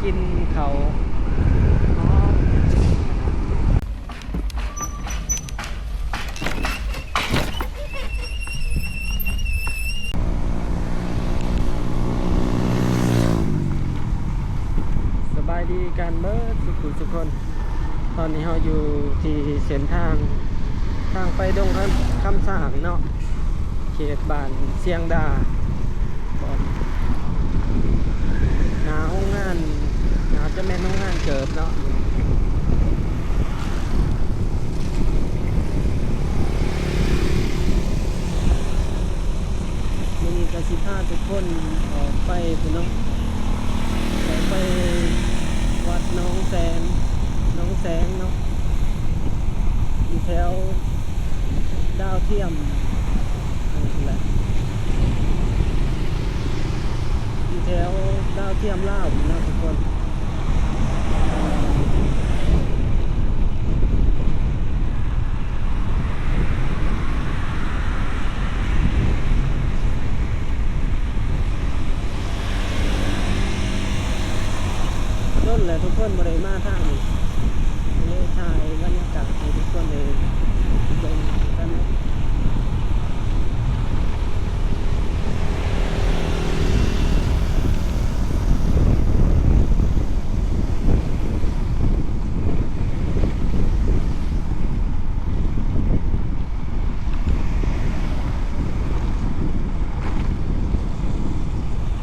กินเขาสบายดีกันเบิดทุกคนตอนนี้เราอยู่ที่เส้นทางไปดงคำสางเนาะเขตบ้านเสียงดาหนาห้องงานหนาจะแม่นห้องงานเกิดเนาะมีกสิพาทุกคนออกไปพุ่นเนาะไปวัดน้องแสงเนาะอยู่แถวดาวเทียมนั่นแหละอยู่แถวดาวเทียมลาวนะทุกคนต้นแหละทุกคนบริมาทางนี้เลยถ่ายบรรยากาศให้ทุกคนเลยลงกันนะ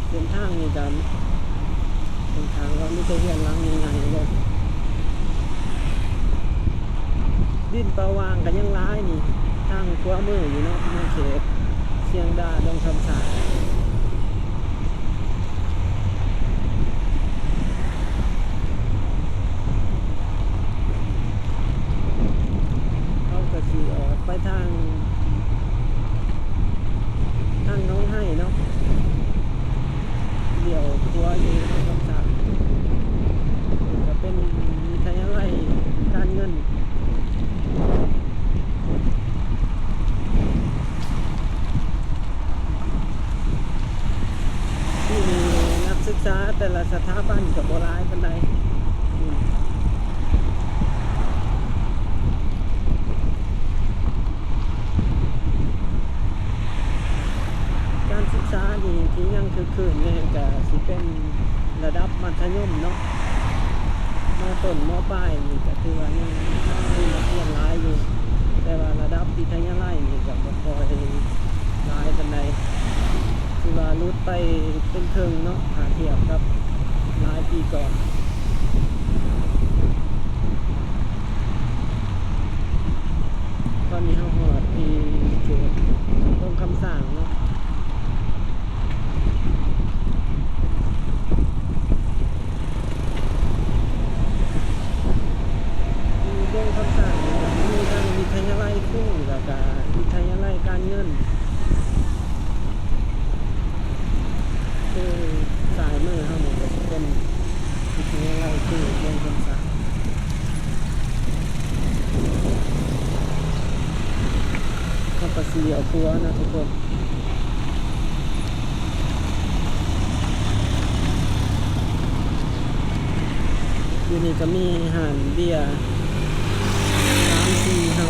เส้นทางนี้กันเส้นทางเราไม่ใช่เพียงล้างยังไงเลยดินประวางกันยังร้ายนี่ทางขวามืออยู่เนาะในเขตเสียงดาดงคำสาเขาก็ขี่ออกไปทางน้องให้เนาะเดี่ยวตัวอยู่ในคำสาจะเป็นวิทยาลัยการเงินที่มีนักศึกษาแต่ละสถาบันกับโบราณปันใดการศึกษาที่ยังคือเนี่ยก็สิเป็นระดับมัธยมเนาะม.ต้นม.ปลายนี่ก็คือว่านี่มีนักเรียนหลายอยู่แต่ว่าระดับวิทยาลัยนี่ก็บ่ค่อยหลายปานใดคือว่าลดไปเป็นครึ่งเนาะหาเทียบกับหลายปีก่อนตอนนี้เฮาฮอดที่เขตตรงคำสั่งเนาะตรงคำสั่งมีทั้งวิทยาลัยครูแล้วก็วิทยาลัยการเงินคือสายมือเฮานี่ก็สิเป็นวิทยาลัยครูตรงคำสั่งเขาก็สิเอาตัวนะทุกคนอยู่นี่ก็มีอาหารเบียร์3-4เฮา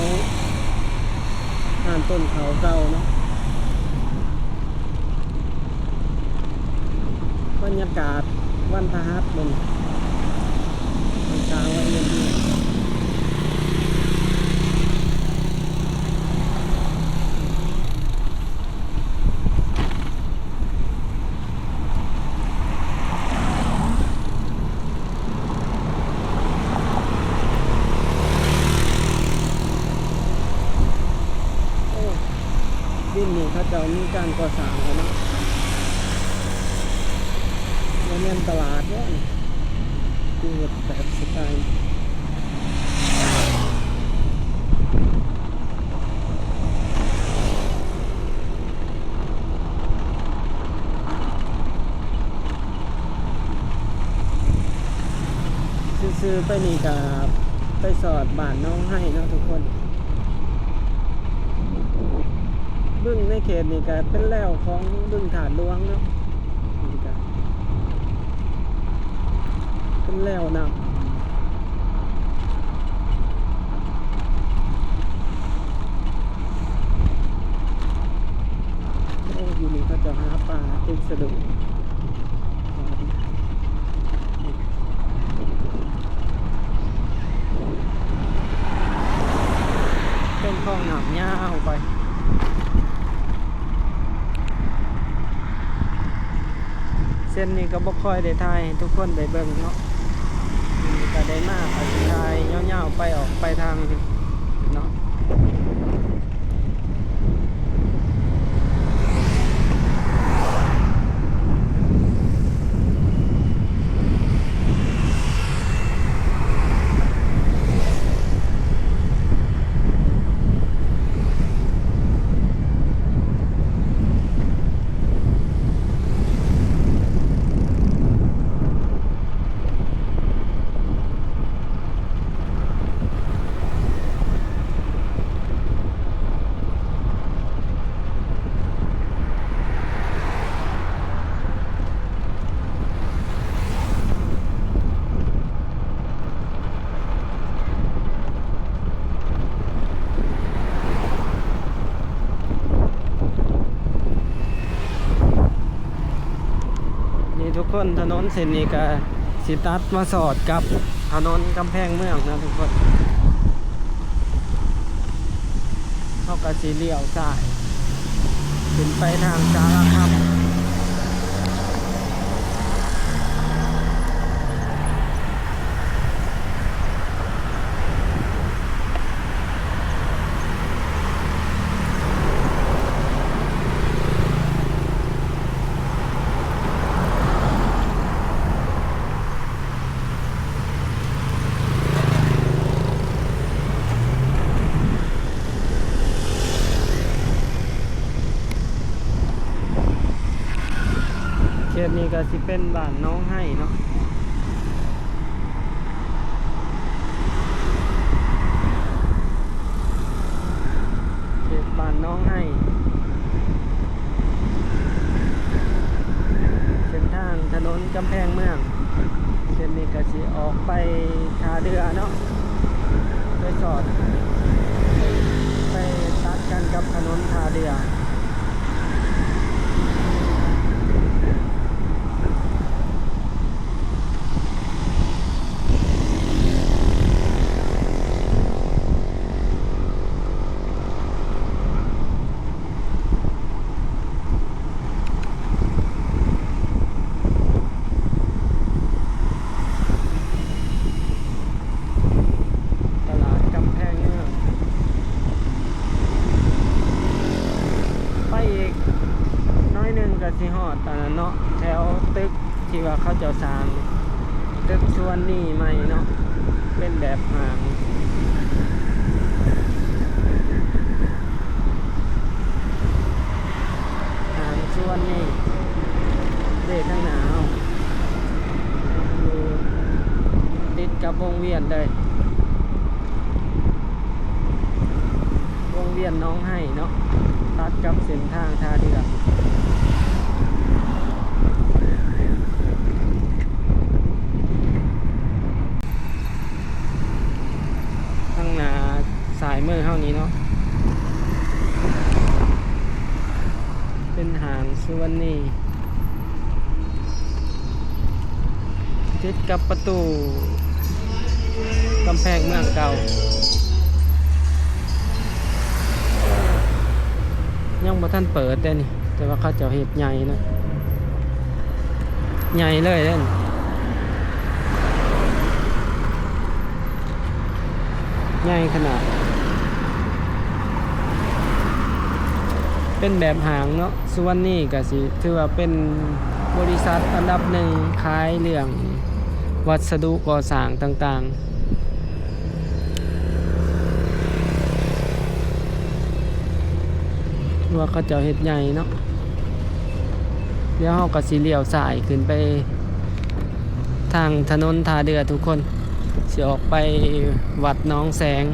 อาหารต้นเขาเก่าเนาะบรรยากาศวันพฤหัสบดีตอนเช้าวันเย็นดีดินนี่เขาจะมีการก่อสร้างแล้วเนาะเรียนตลาดเนี่ยคือแบบสไตล์ซื้อไปนี่กับไปสอดบ้านน้องให้เนาะทุกคน บึ้งในเขตนี่ก็เป็นแล้วของบึ้งถาดหลวงเนาะนี่ก็ เป็นแล้วนะโอ้อยู่นี่เขาจะหาปลาตึกสะดุ้งเป็นคลองหนามยาวไปเส้นนี้ก็บ่ค่อยได้ถ่ายให้ทุกคนได้เบิ่งเนาะก็ได้มากก็สิถ่ายยาวๆไปออกไปทางเนาะทุกคนถนนเส้นนี้ก็สิตัดมาสอดกับถนนกำแพงเมืองนะทุกคนเขาก็สิเลี้ยวซ้ายขึ้นไปทางสารคามเขตนี้ก็สิเป็นบ้านน้องให้เนาะเขตบ้านน้องให้เส้นทางถนนกำแพงเมืองเส้นนี้ก็สิออกไปท่าเรือเนาะไปสอดไปตัดกันกับถนนท่าเรือที่ฮอดตอนนั้นเนาะแถวตึกที่ว่าเขาจะสร้างตึกชวนนี่ใหม่เนาะเป็นแบบห่างชวนนี่เด็กข้างหนาวอยู่ติดกับวงเวียนเลยวงเวียนน้องให้เนาะตัดกับเส้นทางท่าเรือสายมือเท่านี้เนาะเป็นหางสุวรรณีติดกับประตูกำแพงเมืองเก่ายังบ่ทันเปิดแต่นี่แต่ว่าเขาจะเฮ็ดใหญ่นะใหญ่เลยเด้นใหญ่ขนาดเป็นแบบหางเนาะสุวรรณีก็สิถือว่าเป็นบริษัทอันดับหนึ่งขายเรื่องวัสดุก่อสร้างต่างๆว่าเขาจะเฮ็ดใหญ่เนาะเดี๋ยวเฮาก็สิเลี้ยวซ้ายขึ้นไปทางถนนท่าเรือทุกคนสิออกไปวัดหนองแสง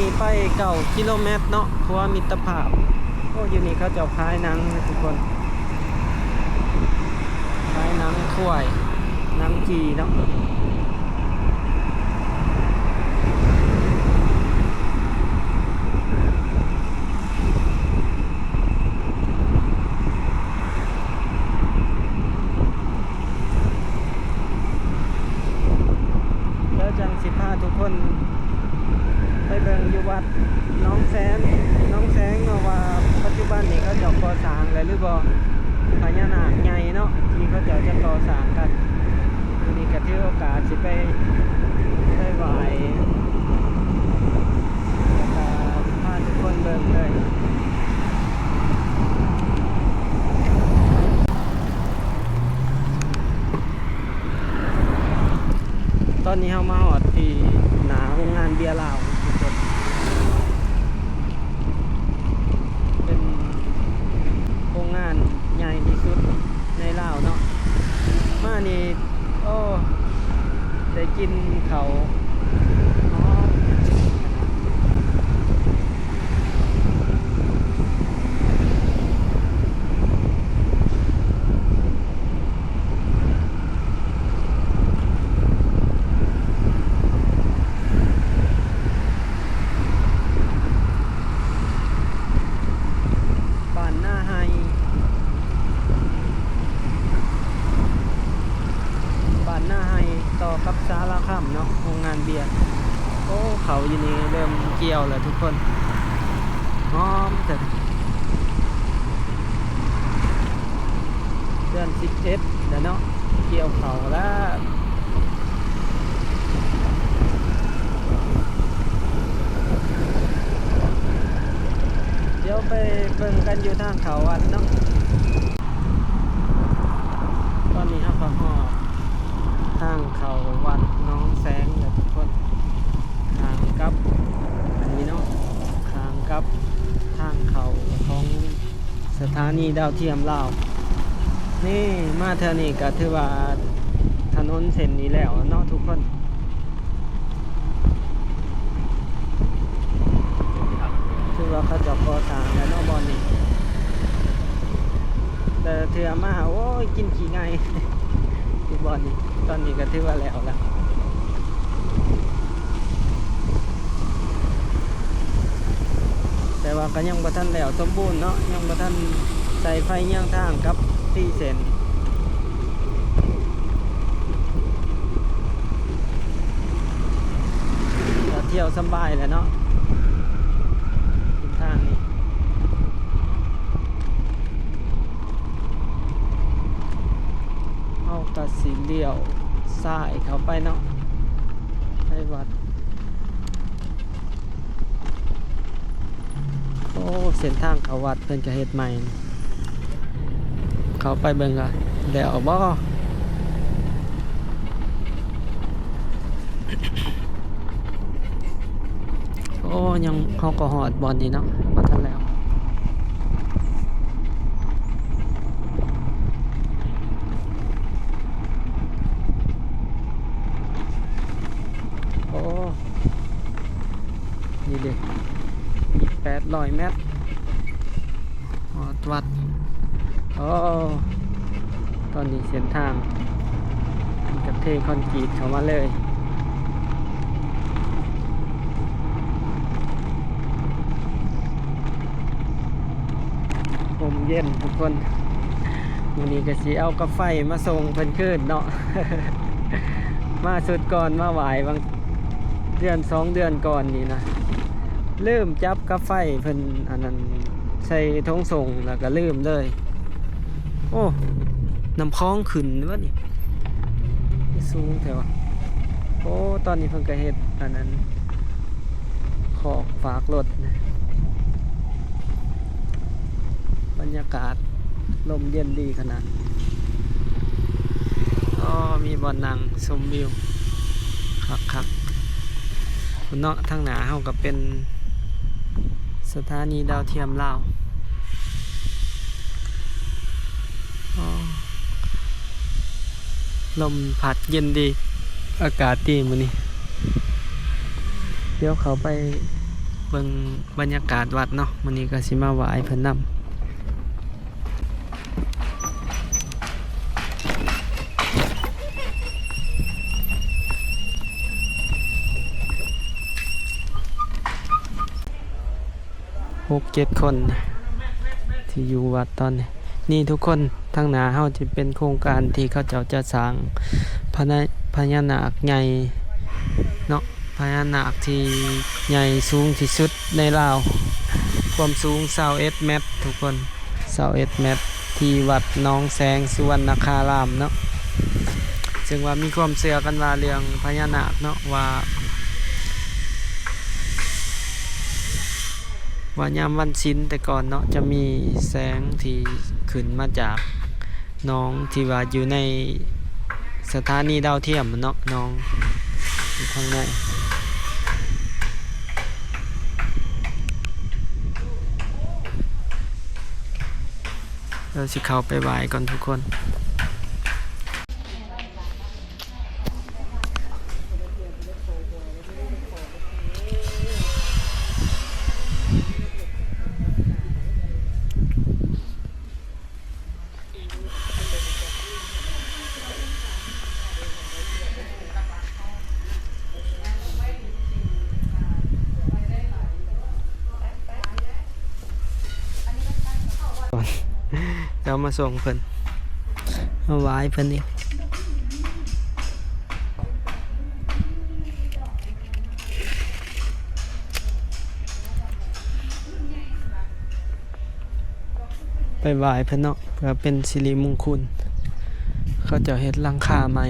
นี้ไป9 กิโลเมตรเนาะเพราะว่ามิตรภาพโอ้อยู่นี่เขาจะขายหนังนะทุกคนขายหนังถ้วยหนังจีเนาะแล้วจังสิพาทุกคนไปเบิ่งอยู่วัดน้องแสงเนาะว่าปัจจุบันนี้เขาจะก่อสร้างแล้วหรือบ่พญานาคใหญ่เนาะที่เขาจะก่อสร้างกันทีนี้ก็ถือโอกาสสิไปไหว้แล้วก็พาทุกคนเบิ่งเลยตอนนี้เฮามาฮอดที่หน้าโรงงานเบียร์ลาวทุกคนเป็นโรงงานใหญ่ที่สุดในลาวเนาะมานี่โอ้ได้กินเขาอ๋อบ้านหน้าไฮบ้านหน้าไฮต่อกับสารคามเนาะโรงงานเบียร์โอ้เขาอยู่นี่เริ่มเกี่ยวแล้วทุกคนหอมแต่เดือน11เดี๋ยวเนาะเกี่ยวเขาแล้วเดี๋ยวไปเบิ่งกันอยู่ทางเขาวัดเนาะตอนนี้ครับก็ฮอดทางเขาวัดน้องแสงเลยทุกคนทางกับอันนี้เนาะทางกับทางเขาของสถานีดาวเทียมลาวนี่มาเท่านี้ก็ถือว่าถนนเส้นนี้แล้วเนาะทุกคนถือว่าเขาจะก่อสร้างแล้วเนาะบอนนี้แต่เถื่อมาโอ้ยกินขี้ไงที่บอนนี้ตอนนี้ก็ถือว่าแล้วละแต่ว่าก็ยังบ่ทันแล้วสมบูรณ์เนาะยังบ่ทันใส่ไฟเยี่ยงทางกับที่เส้นเที่ยวสบายเลยเนาะทางนี้เอาตัดสีเลี้ยวซ้ายเข้าไปเนาะไปวัดโอ้เส้นทางเขาวัดเพิ่นก็เฮ็ดใหม่เขาไปเบิ่งอ่ะเดี๋ยวบ่โอ้ยังเขาก็หอดบอลนี่เนาะมาทันแล้วโอ้นี่เด็ก800 เมตรหอดวัดโอ้ตอนนี้เส้นทางกับเทคอนกรีตเข้ามาเลยลมเย็นทุกคนวันนี้ก็สิเอากาแฟมาส่งเพิ่นคืนเนาะ มาสุดก่อนมาไหวบางเดือน2 เดือนก่อนนี่นะลืมจับกาแฟเพิ่นอันนั้นใส่ท้องส่งแล้วก็ลืมเลยโอ้น้ำคลองขึ้นวะนี่สูงแถวโอ้ตอนนี้เพิ่นก็เฮ็ดอันนั้นขอกฝากรถนะบรรยากาศลมเย็นดีขนาดก็มีบ่อนั่งชมวิวคักคุณเนาะทางหน้าเฮาก็เป็นสถานีดาวเทียมลาวลมพัดเย็นดีอากาศดีมื้อนี้เดี๋ยวเขาไป เบิ่งบรรยากาศวัดเนาะมื้อนี้ก็สิมาไหว้เพิ่นนำ6-7 คนที่อยู่วัดตอนนี้นี่ทุกคนทางหน้าเฮาจะเป็นโครงการที่เขาเจ้าจะสร้างพญานาคใหญ่เนาะพญานาคที่ใหญ่สูงที่สุดในลาวความสูง21 เมตรทุกคน21 เมตรที่วัดหนองแสงสุวรรณคารามเนาะซึ่งว่ามีความเชื่อกันว่าเรื่องพญานาคเนาะว่ายามวันศีลแต่ก่อนเนาะจะมีแสงที่ขึ้นมาจากน้องที่ว่าอยู่ในสถานีดาวเทียมเนาะน้องอยู่ข้างในเราสิเข้าไปไหว้ก่อนทุกคนเรามาส่งเพิ่นมาไหว้เพิ่นอีกไปไหว้เพิ่นเนาะเพื่อเป็นสิริมงคลเขาจะเฮ็ดหลังคาใหม่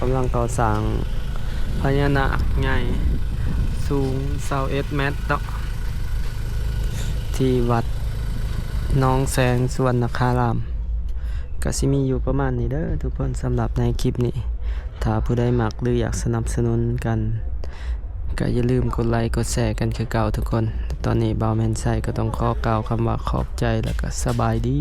กำลังก่อสร้างพญานาคใหญ่สูง21 เมตรเนาะที่วัดหนองแสงสุวรรณคารามก็สิมีอยู่ประมาณนี้เด้อทุกคนสำหรับในคลิปนี้ถ้าผู้ใดมักหรืออยากสนับสนุนกันก็อย่าลืมกดไลค์กดแชร์กันคือเก่าทุกคนตอนนี้บ่าวแม่นไส้ก็ต้องขอกล่าวคำว่าขอบใจแล้วก็สบายดี